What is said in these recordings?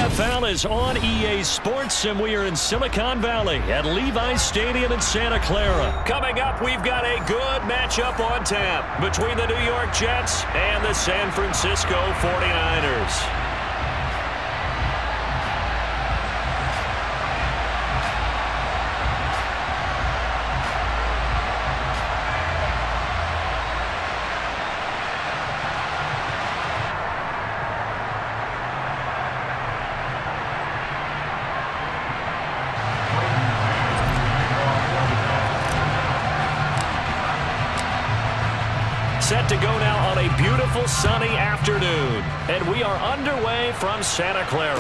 NFL is on EA Sports, and we are in Silicon Valley at Levi's Stadium in Santa Clara. Coming up, we've got a good matchup on tap between the New York Jets and the San Francisco 49ers. Set to go now on a beautiful sunny afternoon. And we are underway from Santa Clara.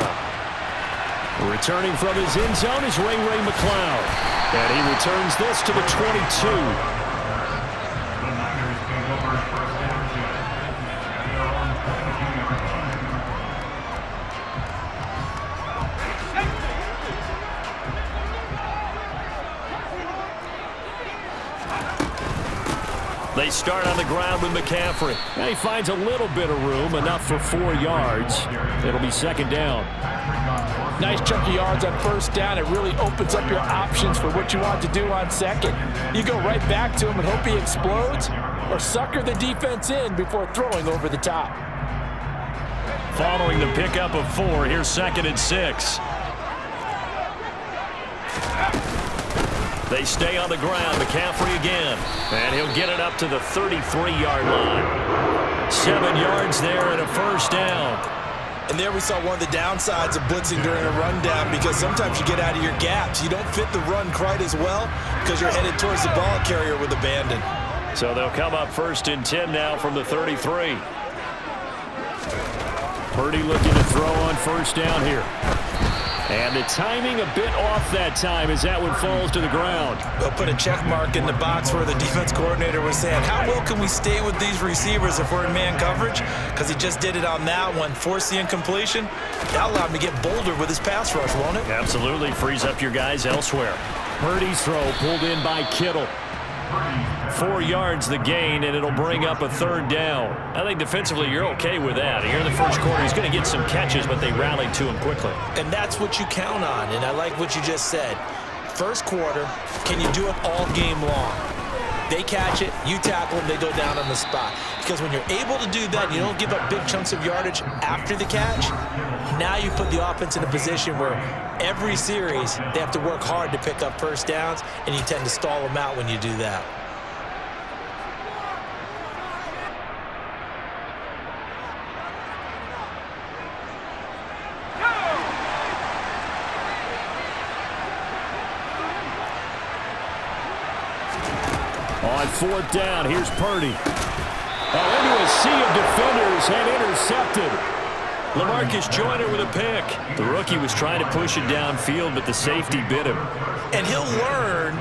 Returning from his end zone is Ray McCloud. And he returns this to the 22. They start on the ground with McCaffrey. And he finds a little bit of room, enough for 4 yards. It'll be second down. Nice chunk of yards on first down. It really opens up your options for what you want to do on second. You go right back to him and hope he explodes, or sucker the defense in before throwing over the top. Following the pickup of 4, here's 2nd and 6. They stay on the ground. McCaffrey again. And he'll get it up to the 33-yard line. 7 yards there and a first down. And there we saw one of the downsides of blitzing during a rundown, because sometimes you get out of your gaps. You don't fit the run quite as well because you're headed towards the ball carrier with abandon. So they'll come up 1st and 10 now from the 33. Purdy looking to throw on first down here. And the timing a bit off that time as that one falls to the ground. They'll put a check mark in the box where the defense coordinator was saying, how well can we stay with these receivers if we're in man coverage? Because he just did it on that one, forced the incompletion. That'll allow him to get bolder with his pass rush, won't it? Absolutely, frees up your guys elsewhere. Purdy's throw pulled in by Kittle. 4 yards the gain, and it'll bring up a 3rd down. I think defensively you're okay with that. Here in the first quarter, he's going to get some catches, but they rallied to him quickly. And that's what you count on, and I like what you just said. First quarter, can you do it all game long? They catch it, you tackle them, they go down on the spot. Because when you're able to do that, you don't give up big chunks of yardage after the catch. Now you put the offense in a position where every series they have to work hard to pick up first downs, and you tend to stall them out when you do that. On 4th down, here's Purdy. Into a sea of defenders and intercepted. LaMarcus Joyner with a pick. The rookie was trying to push it downfield, but the safety bit him. And he'll learn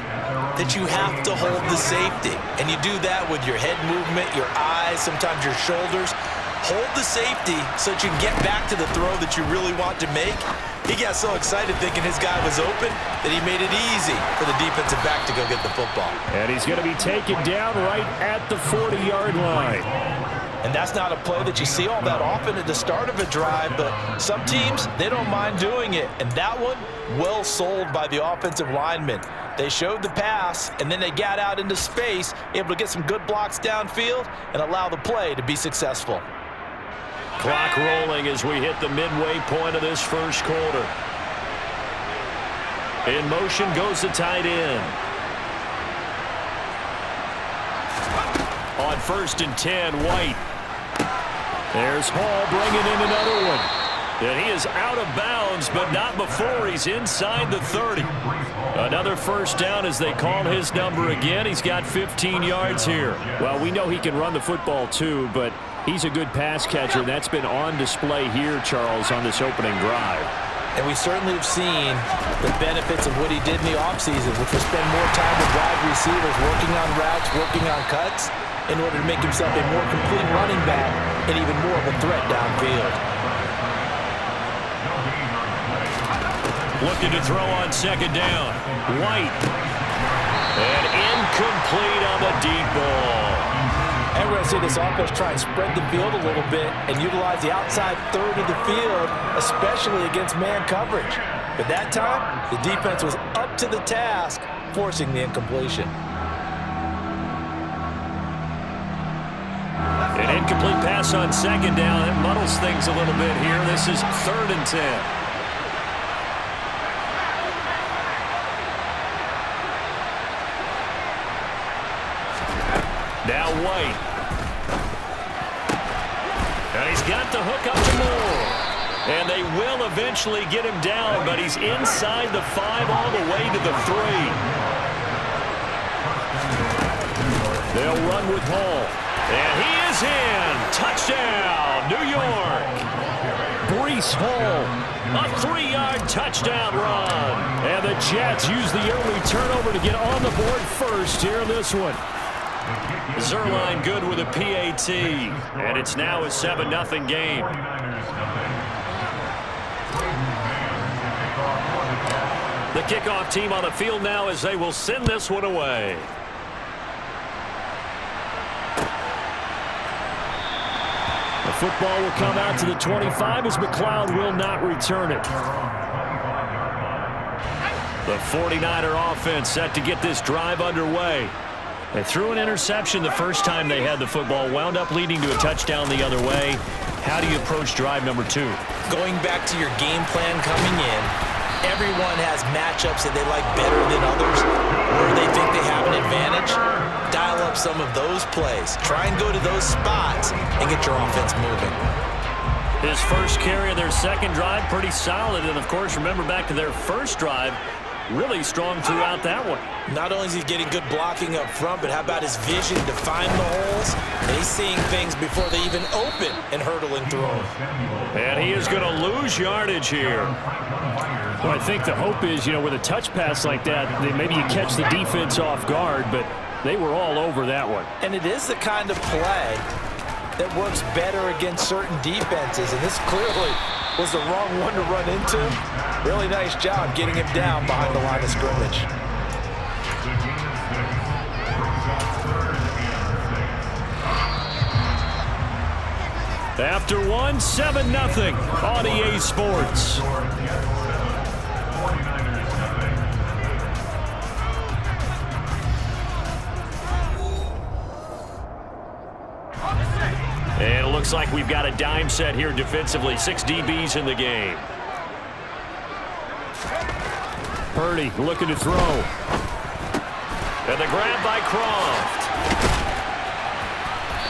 that you have to hold the safety. And you do that with your head movement, your eyes, sometimes your shoulders. Hold the safety so that you can get back to the throw that you really want to make. He got so excited thinking his guy was open that he made it easy for the defensive back to go get the football. And he's going to be taken down right at the 40-yard line. And that's not a play that you see all that often at the start of a drive, but some teams, they don't mind doing it. And that one, well sold by the offensive linemen. They showed the pass, and then they got out into space, able to get some good blocks downfield and allow the play to be successful. Clock rolling as we hit the midway point of this first quarter. In motion goes the tight end. On 1st and 10, White. There's Hall bringing in another one. And he is out of bounds, but not before he's inside the 30. Another first down as they call his number again. He's got 15 yards here. Well, we know he can run the football too, but he's a good pass catcher. That's been on display here, Charles, on this opening drive. And we certainly have seen the benefits of what he did in the offseason, which was spend more time with wide receivers, working on routes, working on cuts, in order to make himself a more complete running back and even more of a threat downfield. Looking to throw on 2nd down. White. And incomplete on the deep ball. And And we're going to see this offense try and spread the field a little bit and utilize the outside third of the field, especially against man coverage. But that time, the defense was up to the task, forcing the incompletion. An incomplete pass on second down. It muddles things a little bit here. This is 3rd and 10. Now White. And he's got the hook up to Moore. And they will eventually get him down, but he's inside the 5 all the way to the 3. They'll run with Hall. And he is in. Touchdown, New York. Breece Hall, a 3-yard touchdown run. And the Jets use the early turnover to get on the board first here in this one. Zerline good with a PAT. And it's now a 7-0 game. The kickoff team on the field now as they will send this one away. The football will come out to the 25 as McLeod will not return it. The 49er offense set to get this drive underway. They threw an interception the first time they had the football, wound up leading to a touchdown the other way. How do you approach drive number 2? Going back to your game plan coming in, everyone has matchups that they like better than others, where they think they have an advantage. Dial up some of those plays. Try and go to those spots and get your offense moving. His first carry of their second drive, pretty solid. And, of course, remember back to their first drive, really strong throughout that one. Not only is he getting good blocking up front, but how about his vision to find the holes? And he's seeing things before they even open and hurdling through them. And he is going to lose yardage here. Well, I think the hope is, with a touch pass like that, maybe you catch the defense off guard, but they were all over that one. And it is the kind of play that works better against certain defenses, and this clearly was the wrong one to run into. Really nice job getting him down behind the line of scrimmage. After one, 7-0 on EA Sports. And it looks like we've got a dime set here defensively. 6 DBs in the game. Purdy looking to throw. And the grab by Croft.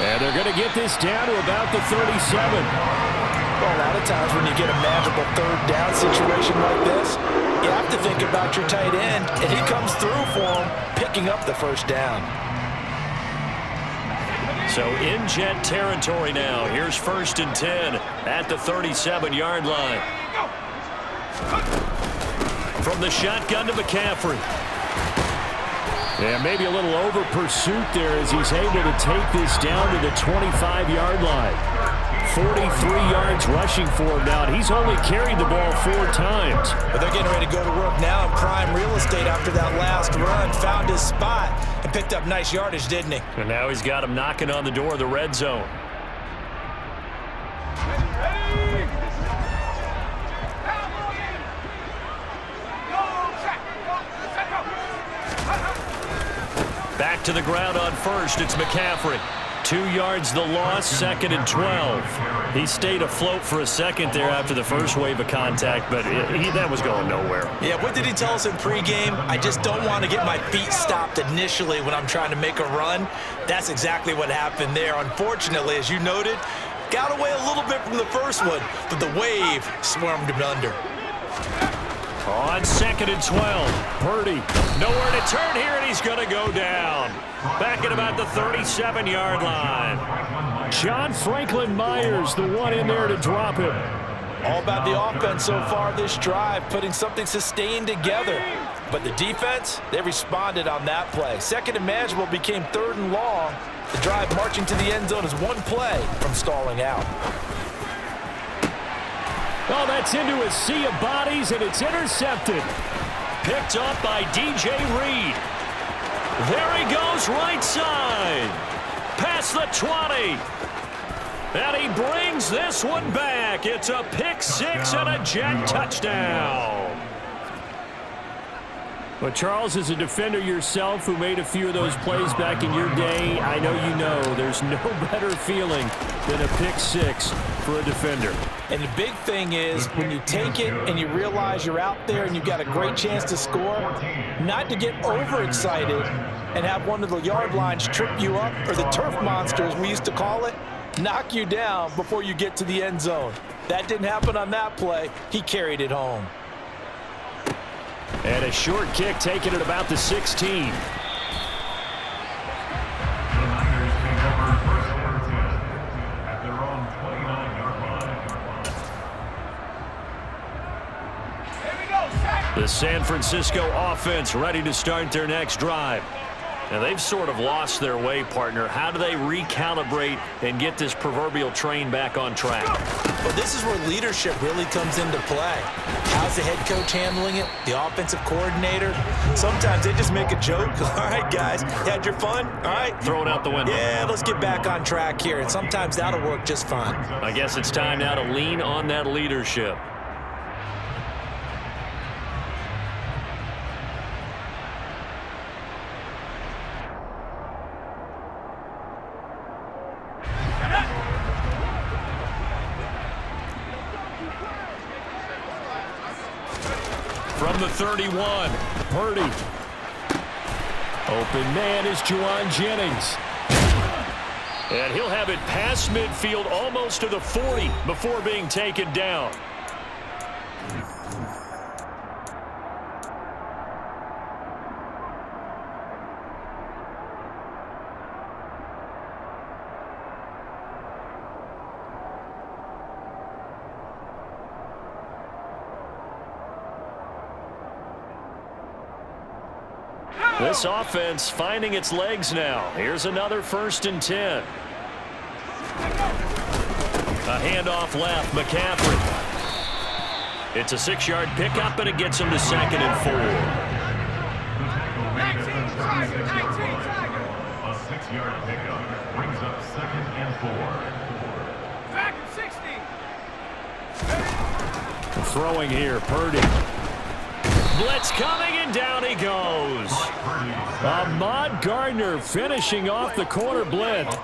And they're going to get this down to about the 37. Well, a lot of times when you get a manageable third down situation like this, you have to think about your tight end, and he comes through for him, picking up the first down. So in Jet territory now. Here's 1st and 10 at the 37-yard line. From the shotgun to McCaffrey. Yeah, maybe a little over pursuit there as he's able to take this down to the 25-yard line. 43 yards rushing for him now, and he's only carried the ball 4 times. But they're getting ready to go to work now in prime real estate after that last run. Found his spot and picked up nice yardage, didn't he? And now he's got him knocking on the door of the red zone. Back to the ground on first. It's McCaffrey. 2 yards the loss, 2nd and 12. He stayed afloat for a second there after the first wave of contact, but that was going nowhere. Yeah, what did he tell us in pregame? I just don't want to get my feet stopped initially when I'm trying to make a run. That's exactly what happened there. Unfortunately, as you noted, got away a little bit from the first one, but the wave swarmed him under. On 2nd and 12, Purdy nowhere to turn here, and he's going to go down. Back at about the 37-yard line. John Franklin Myers, the one in there to drop him. All about the offense so far this drive, putting something sustained together. But the defense, they responded on that play. 2nd and manageable became 3rd and long. The drive marching to the end zone is one play from stalling out. Oh, that's into a sea of bodies, and it's intercepted. Picked up by DJ Reed. There he goes, right side. past the 20. And he brings this one back. It's a pick six and a Jet touchdown. Well, Charles, as a defender yourself who made a few of those plays back in your day, I know you know there's no better feeling than a pick six for a defender. And the big thing is when you take it and you realize you're out there and you've got a great chance to score, not to get overexcited and have one of the yard lines trip you up, or the turf monsters we used to call it, knock you down before you get to the end zone. That didn't happen on that play. He carried it home. And a short kick taken at about the 16. The San Francisco offense ready to start their next drive. And they've sort of lost their way, partner. How do they recalibrate and get this proverbial train back on track? Well, this is where leadership really comes into play. How's the head coach handling it? The offensive coordinator? Sometimes they just make a joke. All right, guys, you had your fun? All right. Throw it out the window. Yeah, let's get back on track here. And sometimes that'll work just fine. I guess it's time now to lean on that leadership. From the 31, Purdy. Open man is Juwan Jennings. And he'll have it past midfield almost to the 40 before being taken down. This offense finding its legs now. Here's another 1st and 10. A handoff left, McCaffrey. It's a 6-yard pickup, and it gets him to 2nd and 4. A 6-yard pickup brings up 2nd and 4. Back 60. Throwing here, Purdy. Blitz coming, and down he goes. Ahmad Gardner finishing off the corner blitz.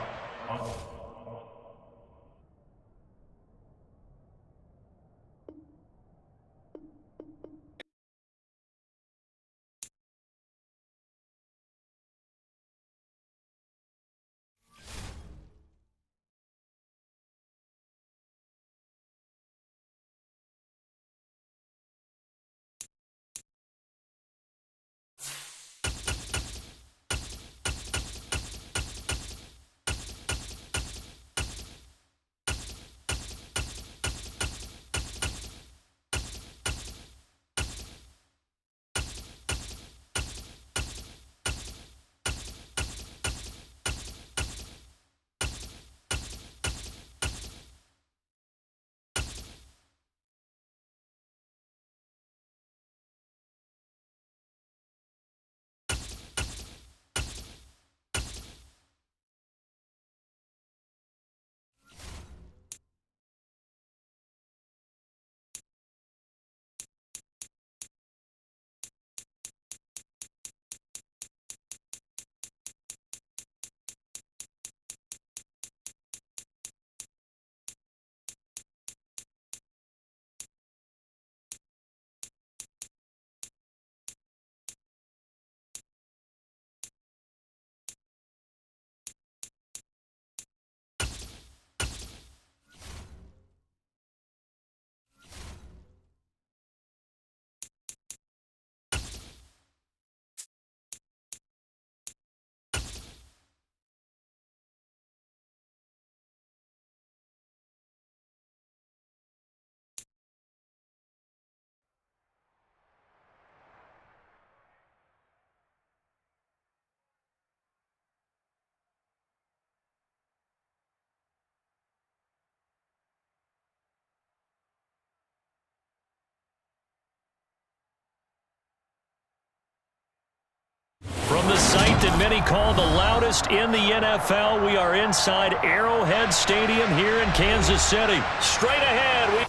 and many call the loudest in the NFL. We are inside Arrowhead Stadium here in Kansas City. Straight ahead.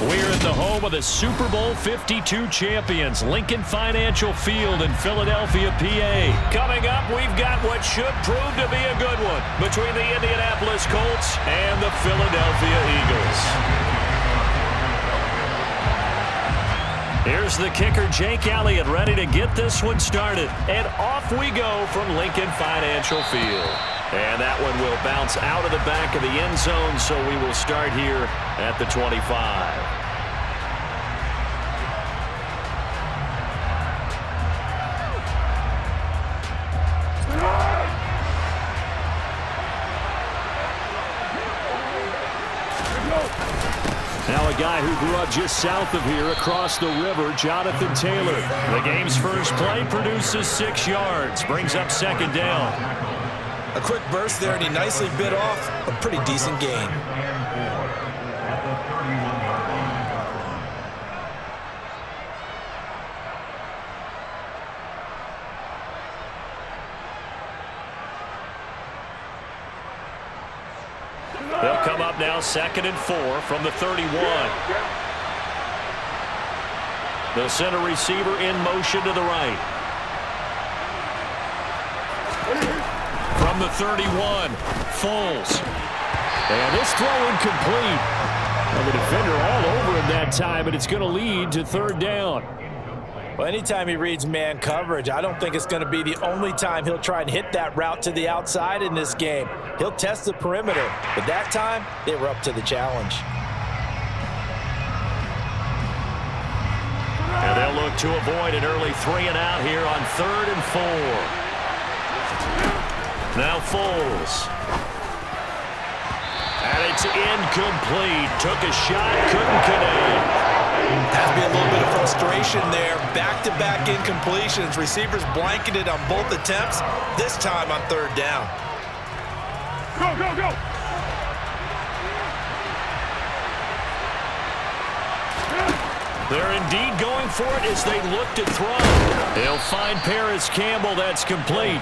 We're at the home of the Super Bowl 52 champions, Lincoln Financial Field in Philadelphia, PA. Coming up, we've got what should prove to be a good one between the Indianapolis Colts and the Philadelphia Eagles. Here's the kicker, Jake Elliott, ready to get this one started. And off we go from Lincoln Financial Field. And that one will bounce out of the back of the end zone, so we will start here at the 25. Now a guy who grew up just south of here across the river, Jonathan Taylor. The game's first play produces 6 yards, brings up second down. A quick burst there, and he nicely bit off a pretty decent gain. They'll come up now 2nd and 4 from the 31. They'll send a receiver in motion to the right. From the 31, Foles. And this throw incomplete. Well, the defender all over him that time, but it's going to lead to 3rd down. Well, anytime he reads man coverage, I don't think it's going to be the only time he'll try and hit that route to the outside in this game. He'll test the perimeter, but that time they were up to the challenge. And they'll look to avoid an early 3 and out here on 3rd and 4. Now Foles. And it's incomplete. Took a shot, couldn't connect. Has to be a little bit of frustration there. Back-to-back incompletions. Receivers blanketed on both attempts, this time on 3rd down. Go, go, go! They're indeed going for it as they look to throw. They'll find Paris Campbell. That's complete.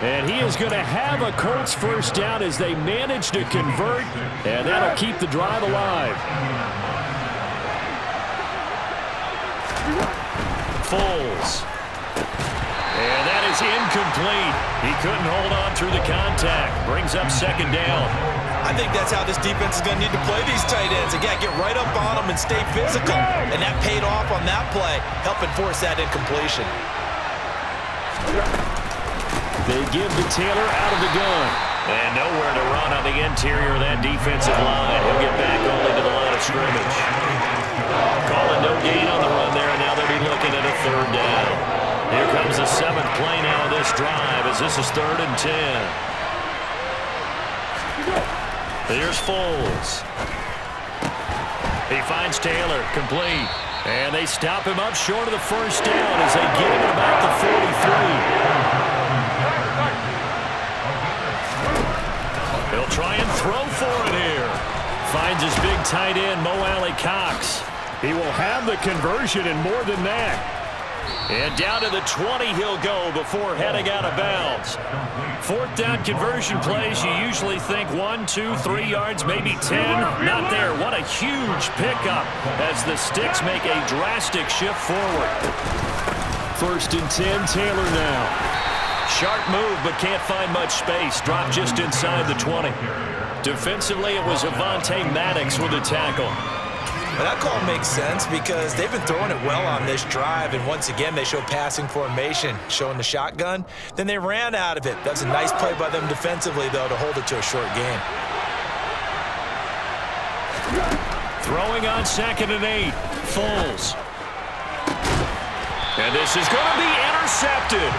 And he is going to have a Colts first down as they manage to convert, and that'll keep the drive alive. Foles. And that is incomplete. He couldn't hold on through the contact. Brings up 2nd down. I think that's how this defense is going to need to play these tight ends. Again, get right up on them and stay physical. And that paid off on that play, helping force that incompletion. They give to Taylor out of the gun. And nowhere to run on the interior of that defensive line. He'll get back only to the line of scrimmage. Calling no gain on the run there, and now they'll be looking at a 3rd down. Here comes the 7th play now of this drive as this is 3rd and 10. Here's Foles. He finds Taylor, complete. And they stop him up short of the first down as they get him at about the 43. He'll try and throw for it here. Finds his big tight end, Mo Alley Cox. He will have the conversion and more than that. And down to the 20 he'll go before heading out of bounds. Fourth down conversion plays, you usually think 1, 2, 3 yards, maybe 10. Not there. What a huge pickup as the Sticks make a drastic shift forward. 1st and 10, Taylor now. Sharp move, but can't find much space. Dropped just inside the 20. Defensively, it was Avonte Maddox with a tackle. Well, that call makes sense because they've been throwing it well on this drive, and once again, they show passing formation, showing the shotgun. Then they ran out of it. That's a nice play by them defensively, though, to hold it to a short gain. Throwing on 2nd and 8. Foles. And this is going to be intercepted.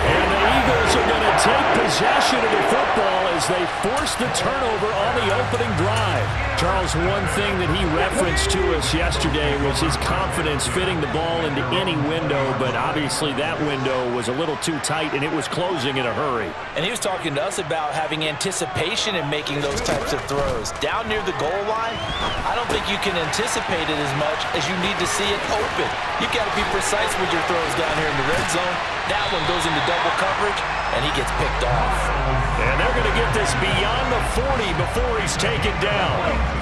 And the Eagles are going to take possession of the football as they force the turnover on the opening drive. Charles, one thing that he referenced to us yesterday was his confidence fitting the ball into any window, but obviously that window was a little too tight and it was closing in a hurry. And he was talking to us about having anticipation in making those types of throws. Down near the goal line, I don't think you can anticipate it as much as you need to see it open. You've got to be precise with your throws down here in the red zone. That one goes into double coverage, and he gets picked off. And they're going to get this beyond the 40 before he's taken down.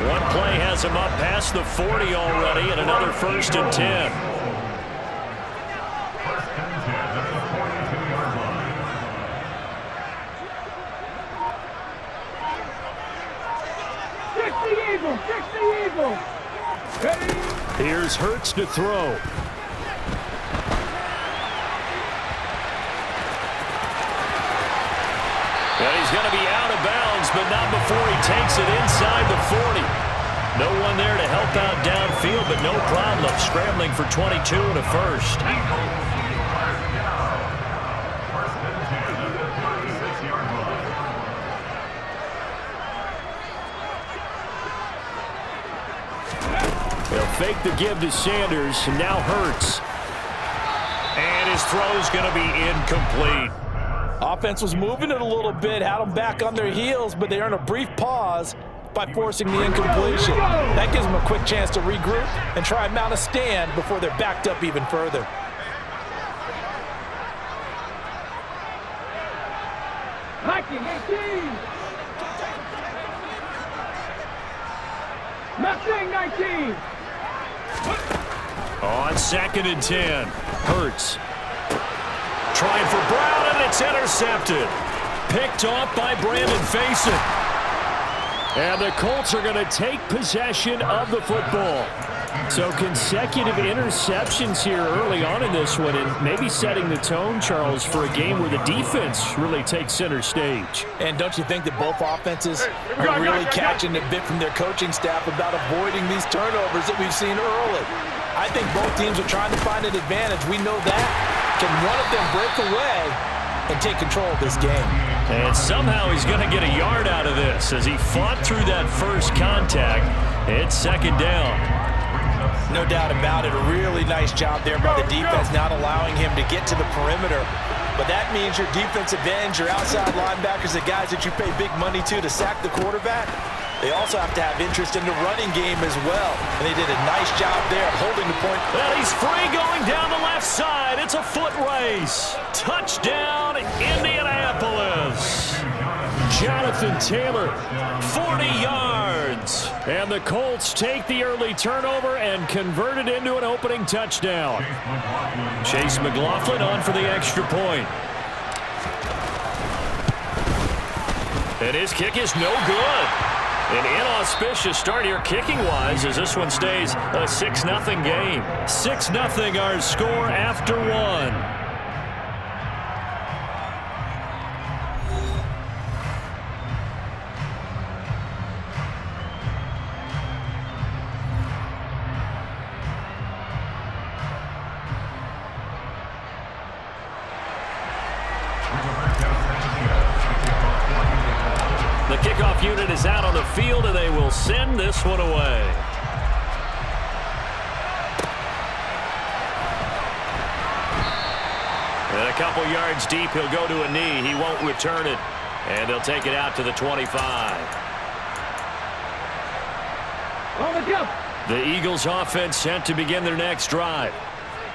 One play has him up past the 40 already, and another 1st and 10. 1st and 10 at the 42-yard line. Fix the eagle! Fix the eagle! Ready? Here's Hurts to throw. And he's going to be out of bounds, but not before he takes it inside the 40. No one there to help out downfield, but no problem scrambling for 22 and a first. 1st and 10 at the 36-yard line. They'll fake the give to Sanders, and now Hurts. And his throw's going to be incomplete. Offense was moving it a little bit, had them back on their heels, but they earned a brief pause by forcing the incompletion. That gives them a quick chance to regroup and try and mount a stand before they're backed up even further. Hiking 18! Mustang 19! On 2nd and 10, Hurts. Trying for Brown, and it's intercepted. Picked off by Brandon Faison. And the Colts are going to take possession of the football. So consecutive interceptions here early on in this one, and maybe setting the tone, Charles, for a game where the defense really takes center stage. And don't you think that both offenses are really catching a bit from their coaching staff about avoiding these turnovers that we've seen early? I think both teams are trying to find an advantage. We know that. Can one of them break away and take control of this game? And somehow he's going to get a yard out of this as he fought through that first contact. It's 2nd down. No doubt about it. A really nice job there by the defense, not allowing him to get to the perimeter. But that means your defensive ends, your outside linebackers, the guys that you pay big money to sack the quarterback, they also have to have interest in the running game as well. And they did a nice job there of holding the point. Well, he's free going down the left side. It's a foot race. Touchdown, Indianapolis. Jonathan Taylor. 40 yards. And the Colts take the early turnover and convert it into an opening touchdown. Chase McLaughlin on for the extra point. And his kick is no good. An inauspicious start here kicking-wise as this one stays a 6-0 game. 6-0 our score after one. The kickoff unit is out on the field, and they will send this one away. And a couple yards deep, he'll go to a knee. He won't return it, and they'll take it out to the 25. On the jump! The Eagles offense set to begin their next drive.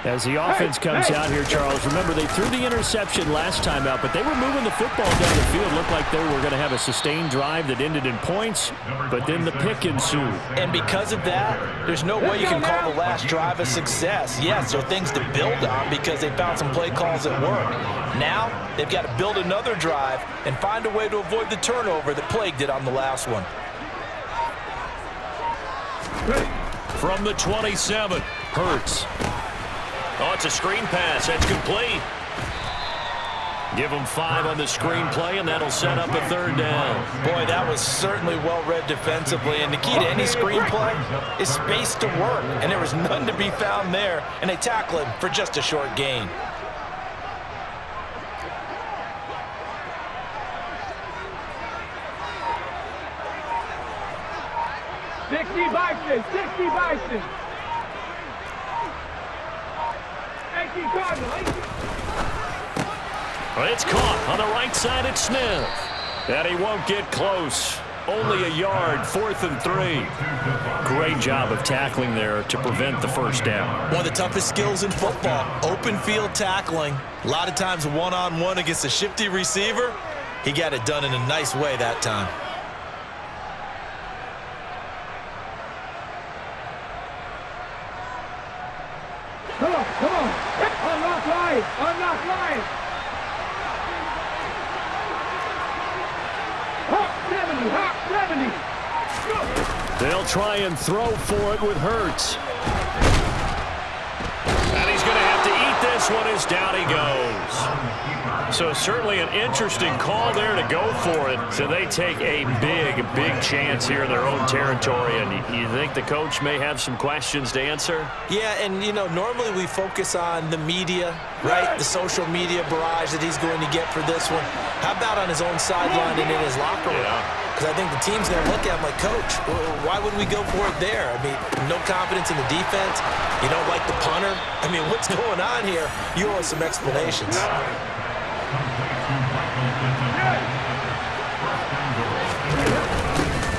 As the offense comes out here, Charles, remember they threw the interception last time out, but they were moving the football down the field. Looked like they were going to have a sustained drive that ended in points, but then the pick ensued. And because of that, there's no way you can call the last drive a success. Yes, there are things to build on because they found some play calls that work. Now, they've got to build another drive and find a way to avoid the turnover that plagued it on the last one. From the 27, Hurts. Oh, it's a screen pass. That's complete. Give them 5 on the screen play, and that'll set up a 3rd down. Boy, that was certainly well-read defensively, and the key to any screen play is space to work, and there was none to be found there, and they tackle him for just a short gain. Sixty Bison. Well, it's caught on the right side at Smith. And he won't get close. Only a yard, 4th and 3. Great job of tackling there to prevent the first down. One of the toughest skills in football, open field tackling. A lot of times one-on-one against a shifty receiver. He got it done in a nice way that time. Come on. Unlock line. Hop 70. They'll try and throw for it with Hurts. And he's going to have to eat this one as down he goes. So certainly an interesting call there to go for it. So they take a big chance here in their own territory. And you think the coach may have some questions to answer? Yeah, and, you know, normally we focus on the media, right? The social media barrage that he's going to get for this one. How about on his own sideline and in his locker room? Because I think the team's going to look at him like, Coach, why would we go for it there? I mean, no confidence in the defense. You don't like the punter. I mean, what's going on here? You owe us some explanations.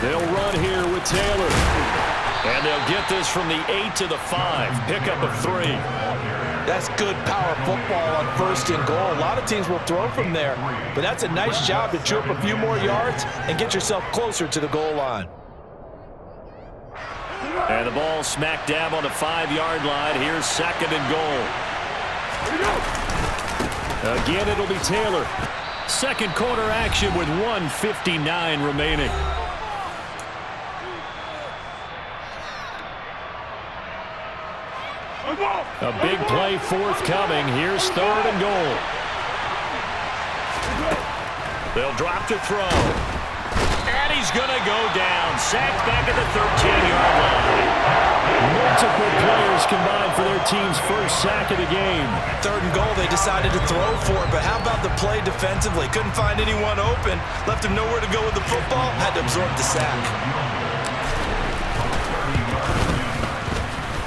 They'll run here with Taylor. And they'll get this from the 8 to the 5. Pick up a 3. That's good power football on 1st and goal. A lot of teams will throw from there, but that's a nice job to chew up a few more yards and get yourself closer to the goal line. And the ball smack dab on the 5-yard line. Here's 2nd and goal. Again, it'll be Taylor. Second quarter action with 1:59 remaining. A big play forthcoming. Here's 3rd and goal. They'll drop to throw. And he's going to go down. Sacked back at the 13-yard line. Multiple players combined for their team's first sack of the game. 3rd and goal, they decided to throw for it, but how about the play defensively? Couldn't find anyone open. Left him nowhere to go with the football. Had to absorb the sack.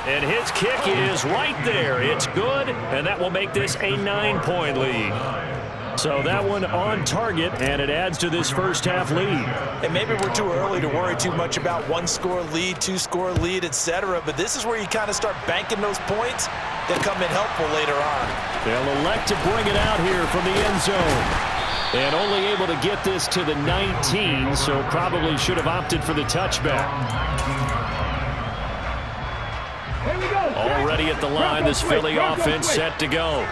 And his kick is right there. It's good, and that will make this a 9-point lead. So that one on target, and it adds to this first half lead. And maybe we're too early to worry too much about 1-score lead, 2-score lead, etc. But this is where you kind of start banking those points that come in helpful later on. They'll elect to bring it out here from the end zone. And only able to get this to the 19, so probably should have opted for the touchback. Already at the line, this Philly offense set to go.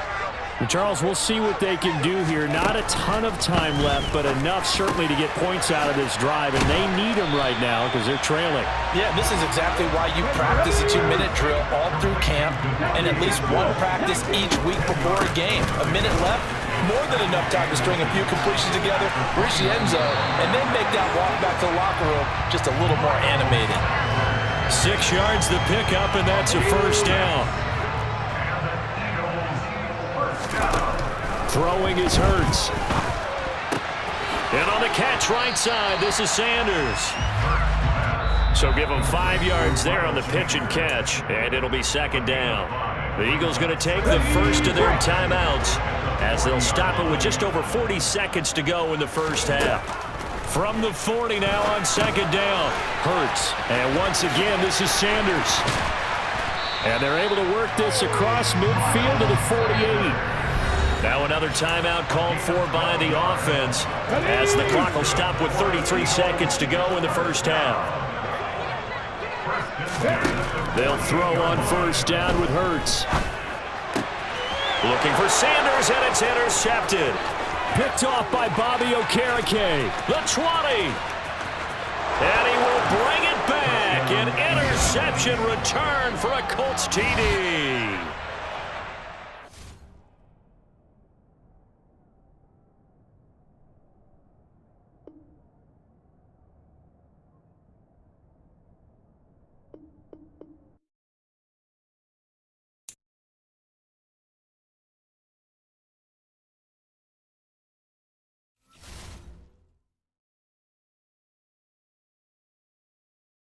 And Charles, we'll see what they can do here. Not a ton of time left, but enough certainly to get points out of this drive, and they need them right now because they're trailing. Yeah, this is exactly why you practice a 2-minute drill all through camp and at least one practice each week before a game. A minute left, more than enough time to string a few completions together, reach the end zone, and then make that walk back to the locker room just a little more animated. 6 yards the pickup, and that's a first down. Throwing is Hurts. And on the catch right side, this is Sanders. So give them 5 yards there on the pitch and catch, and it'll be 2nd down. The Eagles going to take the first of their timeouts as they'll stop it with just over 40 seconds to go in the first half. From the 40 now on 2nd down, Hurts. And once again, this is Sanders. And they're able to work this across midfield to the 48. Now another timeout called for by the offense as the clock will stop with 33 seconds to go in the first half. They'll throw on first down with Hurts. Looking for Sanders, and it's intercepted. Picked off by Bobby Okereke. The 20. And he will bring it back. An interception return for a Colts TD.